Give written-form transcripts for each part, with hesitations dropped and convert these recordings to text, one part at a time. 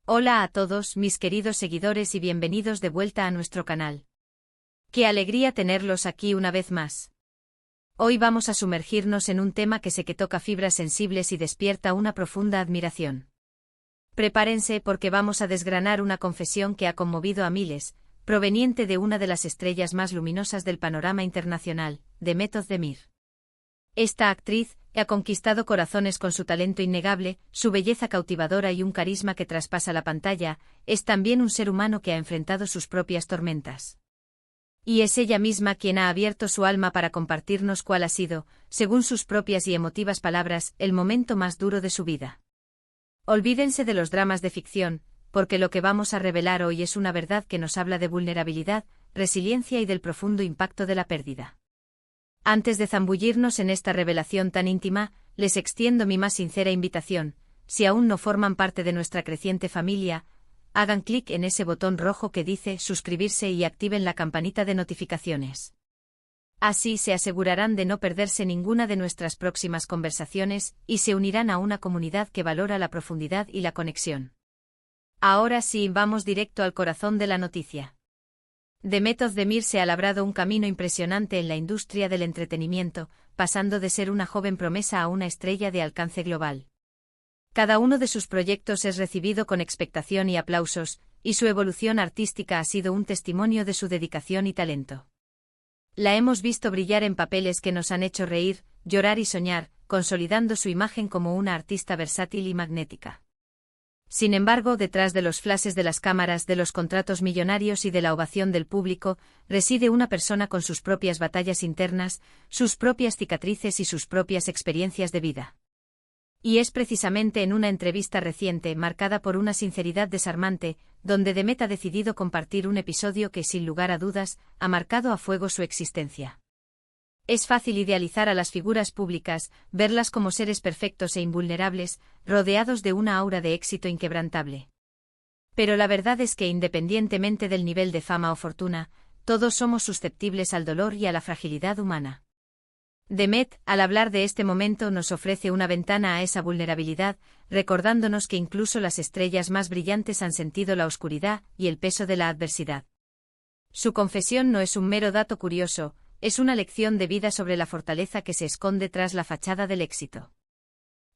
Hola a todos mis queridos seguidores y bienvenidos de vuelta a nuestro canal. Qué alegría tenerlos aquí una vez más. Hoy vamos a sumergirnos en un tema que sé que toca fibras sensibles y despierta una profunda admiración. Prepárense porque vamos a desgranar una confesión que ha conmovido a miles, proveniente de una de las estrellas más luminosas del panorama internacional, Demet Özdemir. Esta actriz ha conquistado corazones con su talento innegable, su belleza cautivadora y un carisma que traspasa la pantalla. Es también un ser humano que ha enfrentado sus propias tormentas. Y es ella misma quien ha abierto su alma para compartirnos cuál ha sido, según sus propias y emotivas palabras, el momento más duro de su vida. Olvídense de los dramas de ficción, porque lo que vamos a revelar hoy es una verdad que nos habla de vulnerabilidad, resiliencia y del profundo impacto de la pérdida. Antes de zambullirnos en esta revelación tan íntima, les extiendo mi más sincera invitación: si aún no forman parte de nuestra creciente familia, hagan clic en ese botón rojo que dice suscribirse y activen la campanita de notificaciones. Así se asegurarán de no perderse ninguna de nuestras próximas conversaciones y se unirán a una comunidad que valora la profundidad y la conexión. Ahora sí, vamos directo al corazón de la noticia. Demet Özdemir se ha labrado un camino impresionante en la industria del entretenimiento, pasando de ser una joven promesa a una estrella de alcance global. Cada uno de sus proyectos es recibido con expectación y aplausos, y su evolución artística ha sido un testimonio de su dedicación y talento. La hemos visto brillar en papeles que nos han hecho reír, llorar y soñar, consolidando su imagen como una artista versátil y magnética. Sin embargo, detrás de los flashes de las cámaras, de los contratos millonarios y de la ovación del público, reside una persona con sus propias batallas internas, sus propias cicatrices y sus propias experiencias de vida. Y es precisamente en una entrevista reciente, marcada por una sinceridad desarmante, donde Demet ha decidido compartir un episodio que, sin lugar a dudas, ha marcado a fuego su existencia. Es fácil idealizar a las figuras públicas, verlas como seres perfectos e invulnerables, rodeados de una aura de éxito inquebrantable. Pero la verdad es que, independientemente del nivel de fama o fortuna, todos somos susceptibles al dolor y a la fragilidad humana. Demet, al hablar de este momento, nos ofrece una ventana a esa vulnerabilidad, recordándonos que incluso las estrellas más brillantes han sentido la oscuridad y el peso de la adversidad. Su confesión no es un mero dato curioso, es una lección de vida sobre la fortaleza que se esconde tras la fachada del éxito.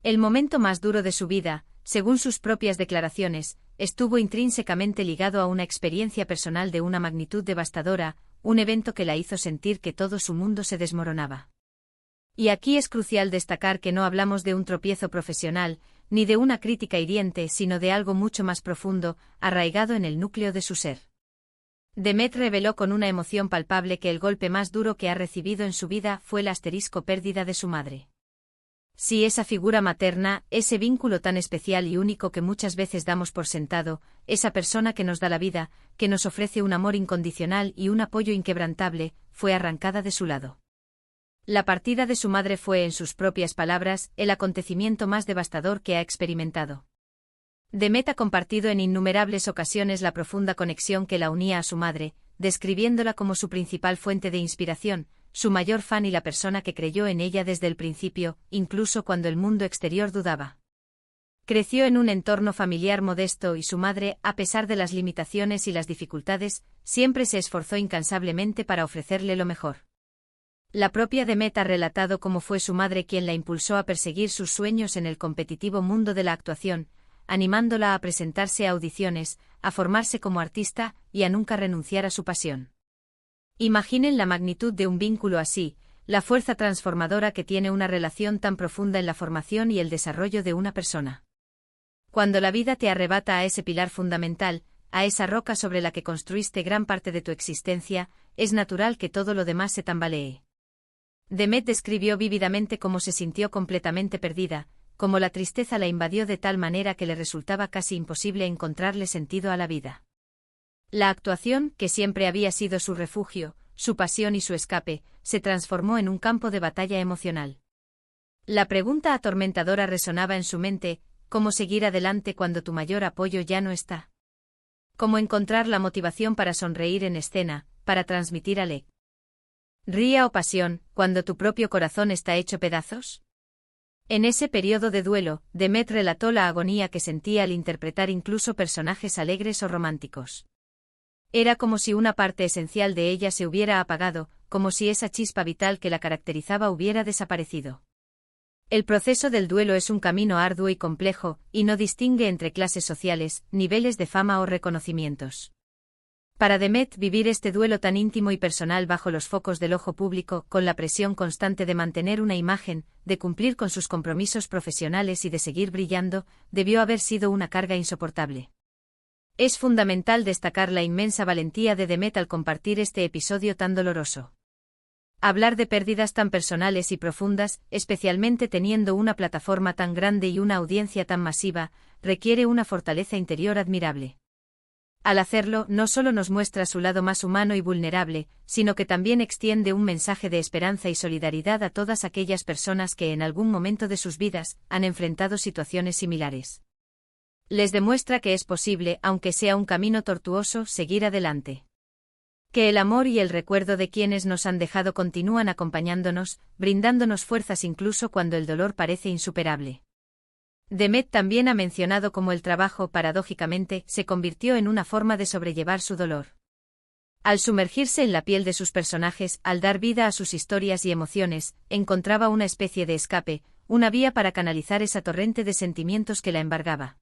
El momento más duro de su vida, según sus propias declaraciones, estuvo intrínsecamente ligado a una experiencia personal de una magnitud devastadora, un evento que la hizo sentir que todo su mundo se desmoronaba. Y aquí es crucial destacar que no hablamos de un tropiezo profesional, ni de una crítica hiriente, sino de algo mucho más profundo, arraigado en el núcleo de su ser. Demet reveló con una emoción palpable que el golpe más duro que ha recibido en su vida fue la pérdida de su madre. Sí, esa figura materna, ese vínculo tan especial y único que muchas veces damos por sentado, esa persona que nos da la vida, que nos ofrece un amor incondicional y un apoyo inquebrantable, fue arrancada de su lado. La partida de su madre fue, en sus propias palabras, el acontecimiento más devastador que ha experimentado. Demet ha compartido en innumerables ocasiones la profunda conexión que la unía a su madre, describiéndola como su principal fuente de inspiración, su mayor fan y la persona que creyó en ella desde el principio, incluso cuando el mundo exterior dudaba. Creció en un entorno familiar modesto y su madre, a pesar de las limitaciones y las dificultades, siempre se esforzó incansablemente para ofrecerle lo mejor. La propia Demet ha relatado cómo fue su madre quien la impulsó a perseguir sus sueños en el competitivo mundo de la actuación, animándola a presentarse a audiciones, a formarse como artista y a nunca renunciar a su pasión. Imaginen la magnitud de un vínculo así, la fuerza transformadora que tiene una relación tan profunda en la formación y el desarrollo de una persona. Cuando la vida te arrebata a ese pilar fundamental, a esa roca sobre la que construiste gran parte de tu existencia, es natural que todo lo demás se tambalee. Demet describió vívidamente cómo se sintió completamente perdida, cómo la tristeza la invadió de tal manera que le resultaba casi imposible encontrarle sentido a la vida. La actuación, que siempre había sido su refugio, su pasión y su escape, se transformó en un campo de batalla emocional. La pregunta atormentadora resonaba en su mente: ¿cómo seguir adelante cuando tu mayor apoyo ya no está? ¿Cómo encontrar la motivación para sonreír en escena, para transmitir alegría o pasión, cuando tu propio corazón está hecho pedazos? En ese periodo de duelo, Demet relató la agonía que sentía al interpretar incluso personajes alegres o románticos. Era como si una parte esencial de ella se hubiera apagado, como si esa chispa vital que la caracterizaba hubiera desaparecido. El proceso del duelo es un camino arduo y complejo, y no distingue entre clases sociales, niveles de fama o reconocimientos. Para Demet, vivir este duelo tan íntimo y personal bajo los focos del ojo público, con la presión constante de mantener una imagen, de cumplir con sus compromisos profesionales y de seguir brillando, debió haber sido una carga insoportable. Es fundamental destacar la inmensa valentía de Demet al compartir este episodio tan doloroso. Hablar de pérdidas tan personales y profundas, especialmente teniendo una plataforma tan grande y una audiencia tan masiva, requiere una fortaleza interior admirable. Al hacerlo, no solo nos muestra su lado más humano y vulnerable, sino que también extiende un mensaje de esperanza y solidaridad a todas aquellas personas que en algún momento de sus vidas han enfrentado situaciones similares. Les demuestra que es posible, aunque sea un camino tortuoso, seguir adelante. Que el amor y el recuerdo de quienes nos han dejado continúan acompañándonos, brindándonos fuerzas incluso cuando el dolor parece insuperable. Demet también ha mencionado cómo el trabajo, paradójicamente, se convirtió en una forma de sobrellevar su dolor. Al sumergirse en la piel de sus personajes, al dar vida a sus historias y emociones, encontraba una especie de escape, una vía para canalizar esa torrente de sentimientos que la embargaba.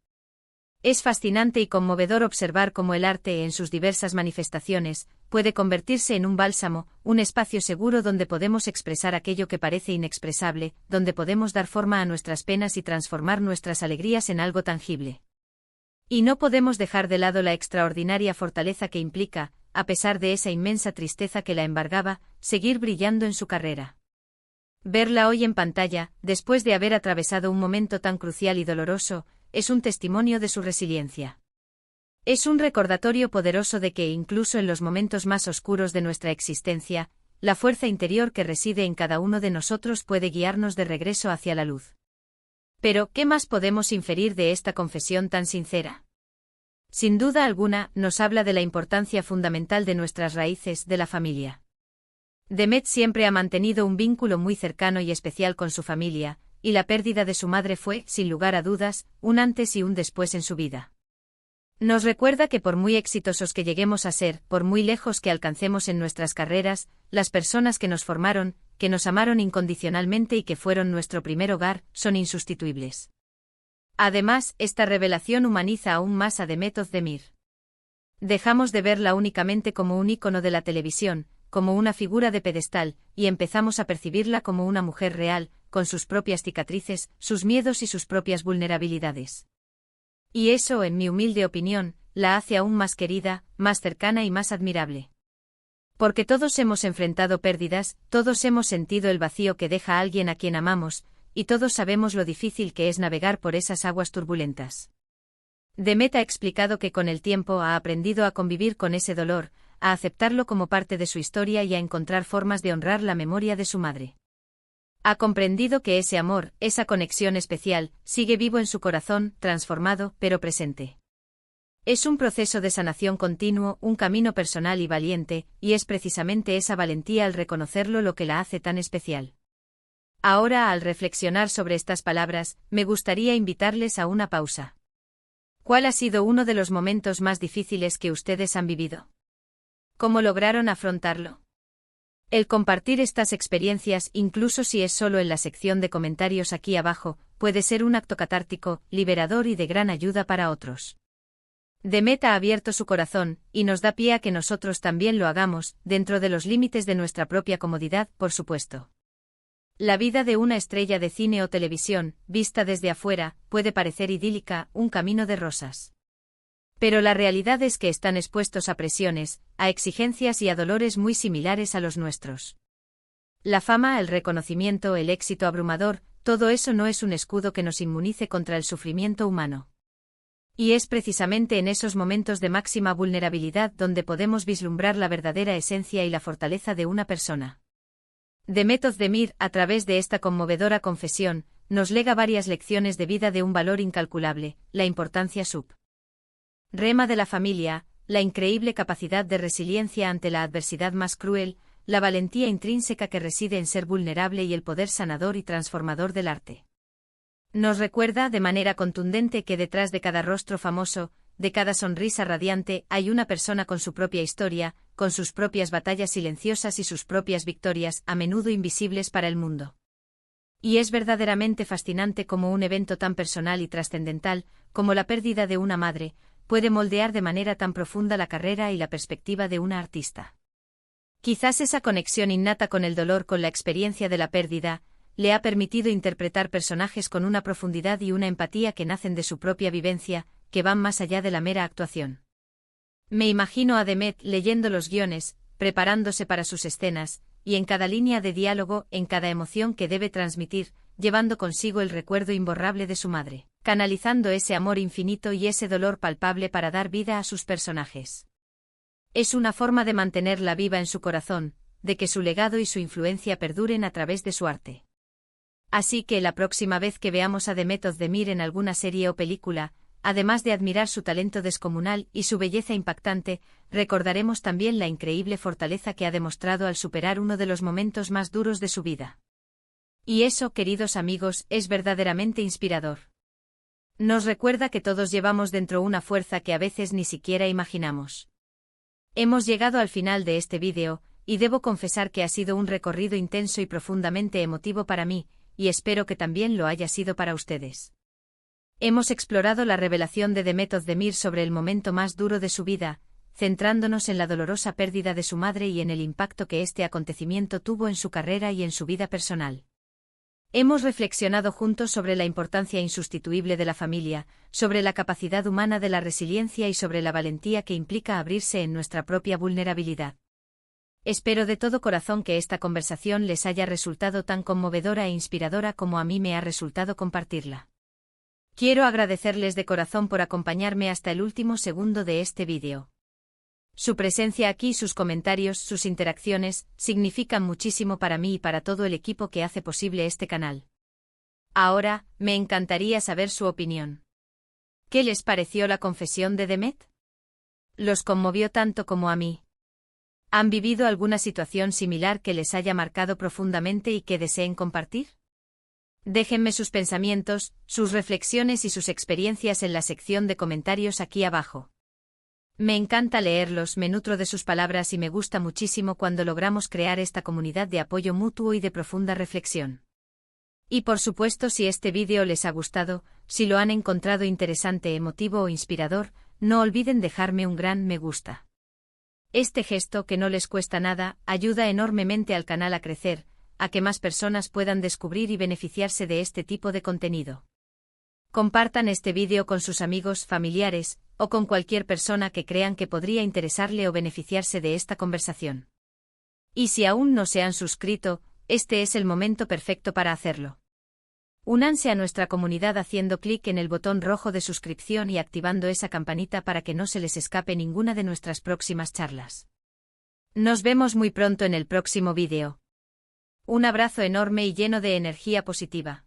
Es fascinante y conmovedor observar cómo el arte, en sus diversas manifestaciones, puede convertirse en un bálsamo, un espacio seguro donde podemos expresar aquello que parece inexpresable, donde podemos dar forma a nuestras penas y transformar nuestras alegrías en algo tangible. Y no podemos dejar de lado la extraordinaria fortaleza que implica, a pesar de esa inmensa tristeza que la embargaba, seguir brillando en su carrera. Verla hoy en pantalla, después de haber atravesado un momento tan crucial y doloroso, es un testimonio de su resiliencia. Es un recordatorio poderoso de que incluso en los momentos más oscuros de nuestra existencia, la fuerza interior que reside en cada uno de nosotros puede guiarnos de regreso hacia la luz. Pero, ¿qué más podemos inferir de esta confesión tan sincera? Sin duda alguna, nos habla de la importancia fundamental de nuestras raíces, de la familia. Demet siempre ha mantenido un vínculo muy cercano y especial con su familia, y la pérdida de su madre fue, sin lugar a dudas, un antes y un después en su vida. Nos recuerda que por muy exitosos que lleguemos a ser, por muy lejos que alcancemos en nuestras carreras, las personas que nos formaron, que nos amaron incondicionalmente y que fueron nuestro primer hogar, son insustituibles. Además, esta revelación humaniza aún más a Demet Özdemir. Dejamos de verla únicamente como un ícono de la televisión, como una figura de pedestal, y empezamos a percibirla como una mujer real, con sus propias cicatrices, sus miedos y sus propias vulnerabilidades. Y eso, en mi humilde opinión, la hace aún más querida, más cercana y más admirable. Porque todos hemos enfrentado pérdidas, todos hemos sentido el vacío que deja a alguien a quien amamos, y todos sabemos lo difícil que es navegar por esas aguas turbulentas. Demet ha explicado que con el tiempo ha aprendido a convivir con ese dolor, a aceptarlo como parte de su historia y a encontrar formas de honrar la memoria de su madre. Ha comprendido que ese amor, esa conexión especial, sigue vivo en su corazón, transformado, pero presente. Es un proceso de sanación continuo, un camino personal y valiente, y es precisamente esa valentía al reconocerlo lo que la hace tan especial. Ahora, al reflexionar sobre estas palabras, me gustaría invitarles a una pausa. ¿Cuál ha sido uno de los momentos más difíciles que ustedes han vivido? ¿Cómo lograron afrontarlo? El compartir estas experiencias, incluso si es solo en la sección de comentarios aquí abajo, puede ser un acto catártico, liberador y de gran ayuda para otros. Demet ha abierto su corazón, y nos da pie a que nosotros también lo hagamos, dentro de los límites de nuestra propia comodidad, por supuesto. La vida de una estrella de cine o televisión, vista desde afuera, puede parecer idílica, un camino de rosas. Pero la realidad es que están expuestos a presiones, a exigencias y a dolores muy similares a los nuestros. La fama, el reconocimiento, el éxito abrumador, todo eso no es un escudo que nos inmunice contra el sufrimiento humano. Y es precisamente en esos momentos de máxima vulnerabilidad donde podemos vislumbrar la verdadera esencia y la fortaleza de una persona. Demet Özdemir, a través de esta conmovedora confesión, nos lega varias lecciones de vida de un valor incalculable, la importancia suprema de la familia, la increíble capacidad de resiliencia ante la adversidad más cruel, la valentía intrínseca que reside en ser vulnerable y el poder sanador y transformador del arte. Nos recuerda de manera contundente que detrás de cada rostro famoso, de cada sonrisa radiante, hay una persona con su propia historia, con sus propias batallas silenciosas y sus propias victorias, a menudo invisibles para el mundo. Y es verdaderamente fascinante cómo un evento tan personal y trascendental, como la pérdida de una madre, puede moldear de manera tan profunda la carrera y la perspectiva de una artista. Quizás esa conexión innata con el dolor, con la experiencia de la pérdida, le ha permitido interpretar personajes con una profundidad y una empatía que nacen de su propia vivencia, que van más allá de la mera actuación. Me imagino a Demet leyendo los guiones, preparándose para sus escenas, y en cada línea de diálogo, en cada emoción que debe transmitir, llevando consigo el recuerdo imborrable de su madre, canalizando ese amor infinito y ese dolor palpable para dar vida a sus personajes. Es una forma de mantenerla viva en su corazón, de que su legado y su influencia perduren a través de su arte. Así que la próxima vez que veamos a Demet Özdemir en alguna serie o película, además de admirar su talento descomunal y su belleza impactante, recordaremos también la increíble fortaleza que ha demostrado al superar uno de los momentos más duros de su vida. Y eso, queridos amigos, es verdaderamente inspirador. Nos recuerda que todos llevamos dentro una fuerza que a veces ni siquiera imaginamos. Hemos llegado al final de este vídeo, y debo confesar que ha sido un recorrido intenso y profundamente emotivo para mí, y espero que también lo haya sido para ustedes. Hemos explorado la revelación de Demet Özdemir sobre el momento más duro de su vida, centrándonos en la dolorosa pérdida de su madre y en el impacto que este acontecimiento tuvo en su carrera y en su vida personal. Hemos reflexionado juntos sobre la importancia insustituible de la familia, sobre la capacidad humana de la resiliencia y sobre la valentía que implica abrirse en nuestra propia vulnerabilidad. Espero de todo corazón que esta conversación les haya resultado tan conmovedora e inspiradora como a mí me ha resultado compartirla. Quiero agradecerles de corazón por acompañarme hasta el último segundo de este vídeo. Su presencia aquí, sus comentarios, sus interacciones, significan muchísimo para mí y para todo el equipo que hace posible este canal. Ahora, me encantaría saber su opinión. ¿Qué les pareció la confesión de Demet? ¿Los conmovió tanto como a mí? ¿Han vivido alguna situación similar que les haya marcado profundamente y que deseen compartir? Déjenme sus pensamientos, sus reflexiones y sus experiencias en la sección de comentarios aquí abajo. Me encanta leerlos, me nutro de sus palabras y me gusta muchísimo cuando logramos crear esta comunidad de apoyo mutuo y de profunda reflexión. Y por supuesto, si este vídeo les ha gustado, si lo han encontrado interesante, emotivo o inspirador, no olviden dejarme un gran me gusta. Este gesto, que no les cuesta nada, ayuda enormemente al canal a crecer, a que más personas puedan descubrir y beneficiarse de este tipo de contenido. Compartan este vídeo con sus amigos, familiares, o con cualquier persona que crean que podría interesarle o beneficiarse de esta conversación. Y si aún no se han suscrito, este es el momento perfecto para hacerlo. Únanse a nuestra comunidad haciendo clic en el botón rojo de suscripción y activando esa campanita para que no se les escape ninguna de nuestras próximas charlas. Nos vemos muy pronto en el próximo vídeo. Un abrazo enorme y lleno de energía positiva.